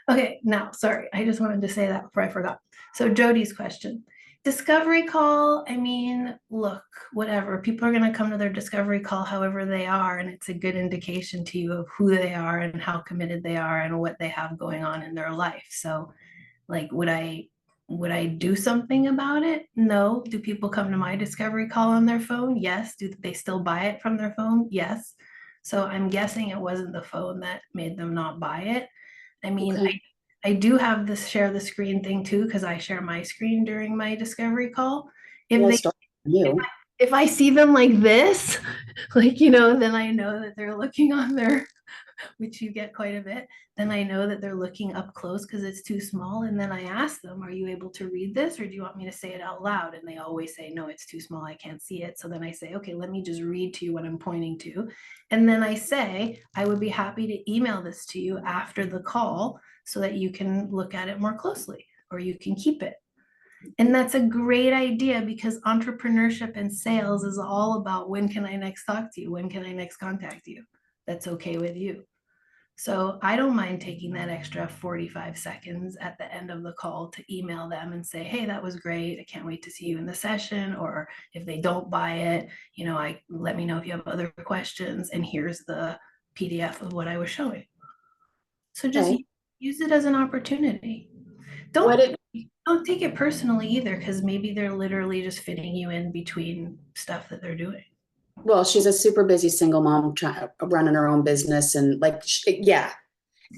Okay, now, sorry, I just wanted to say that before I forgot. So Jody's question. Discovery call, I mean, look, whatever. People are going to come to their discovery call however they are, and it's a good indication to you of who they are and how committed they are and what they have going on in their life. So, like, would I do something about it? No. Do people come to my discovery call on their phone? Yes. Do they still buy it from their phone? Yes. So I'm guessing it wasn't the phone that made them not buy it. I mean, Okay. I do have this share the screen thing too, because I share my screen during my discovery call. If Well, I they start from if you. if I see them like this, like then I know that they're looking on their, which you get quite a bit, then I know that they're looking up close because it's too small. And then I ask them, are you able to read this or do you want me to say it out loud? And they always say, no, it's too small. I can't see it. So then I say, okay, let me just read to you what I'm pointing to. And then I say, I would be happy to email this to you after the call so that you can look at it more closely or you can keep it. And that's a great idea because entrepreneurship and sales is all about when can I next talk to you? When can I next contact you? That's okay with you. So I don't mind taking that extra 45 seconds at the end of the call to email them and say, hey, that was great. I can't wait to see you in the session. Or if they don't buy it, I let me know if you have other questions. And here's the PDF of what I was showing. So just Okay. use it as an opportunity. What Don't it, don't take it personally either, because maybe they're literally just fitting you in between stuff that they're doing. well, she's a super busy single mom running her own business and like, yeah.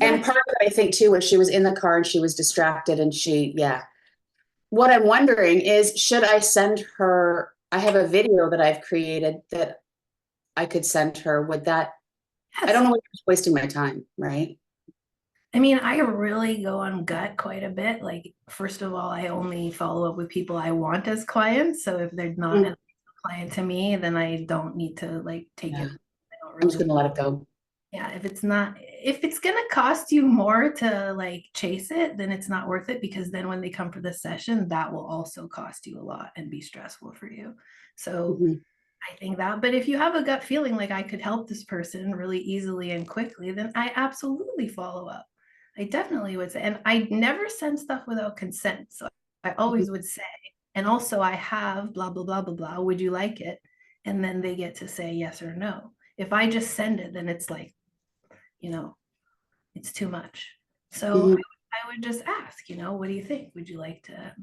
And Exactly. part of it, I think too, was she was in the car and she was distracted and yeah. What I'm wondering is, should I send her? I have a video that I've created that I could send her. Would that, I don't Yes. know what I'm wasting my time, right? I mean, I really go on gut quite a bit. Like, first of all, I only follow up with people I want as clients. So if they're not Mm, a client to me, then I don't need to like take yeah, it. I don't I'm just really, gonna let it go. yeah, if it's gonna cost you more to like chase it, then it's not worth it because then when they come for the session, that will also cost you a lot and be stressful for you. So Mhm. I think that, but if you have a gut feeling like I could help this person really easily and quickly, then I absolutely follow up. I definitely would say, and I never send stuff without consent. So I always would say, and also I have blah, blah, blah, blah, blah. Would you like it? And then they get to say yes or no. If I just send it, then it's like, you know, it's too much. So Mhm. I would just ask, what do you think? Would you like to?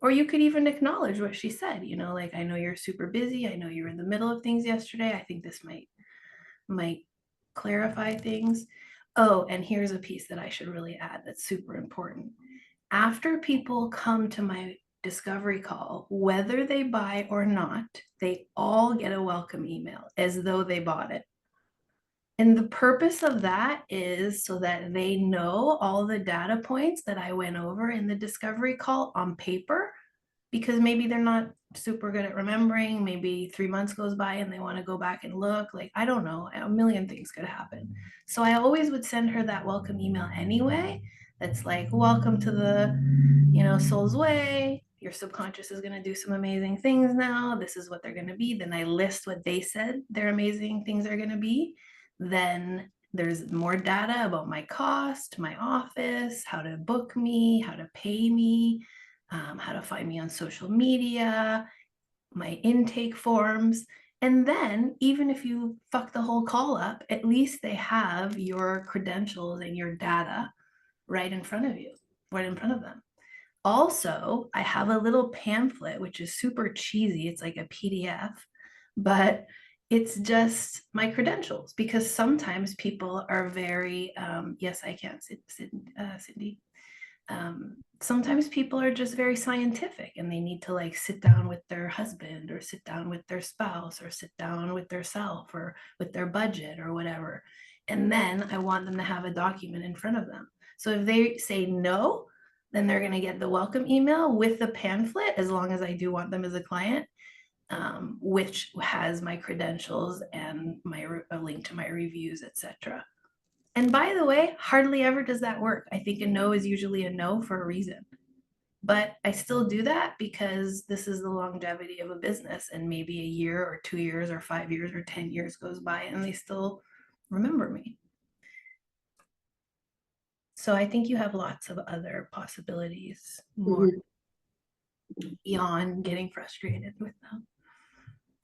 Or you could even acknowledge what she said, like I know you're super busy. I know you were in the middle of things yesterday. I think this might clarify things. Oh, and here's a piece that I should really add that's super important. After people come to my discovery call, whether they buy or not, they all get a welcome email as though they bought it. And the purpose of that is so that they know all the data points that I went over in the discovery call on paper, because maybe they're not super good at remembering. Maybe 3 months goes by and they want to go back and look. Like, I don't know, a million things could happen. So I always would send her that welcome email anyway. That's like, welcome to the, Soulsway. Your subconscious is going to do some amazing things now. This is what they're going to be. Then I list what they said their amazing things are going to be. Then there's more data about my cost, my office, how to book me, how to pay me, how to find me on social media, my intake forms. And then, even if you fuck the whole call up, at least they have your credentials and your data right in front of you, right in front of them. Also, I have a little pamphlet, which is super cheesy. It's like a PDF, but it's just my credentials because sometimes people are very, yes, I can, Cindy. Sometimes people are just very scientific and they need to like sit down with their husband or sit down with their spouse or sit down with their self or with their budget or whatever. And then I want them to have a document in front of them. So if they say no, then they're going to get the welcome email with the pamphlet, as long as I do want them as a client, which has my credentials and a link to my reviews, etc. And by the way, hardly ever does that work. I think a no is usually a no for a reason. But I still do that because this is the longevity of a business. And maybe a year or 2 years or 5 years or 10 years goes by and they still remember me. So I think you have lots of other possibilities more Mhm. beyond getting frustrated with them.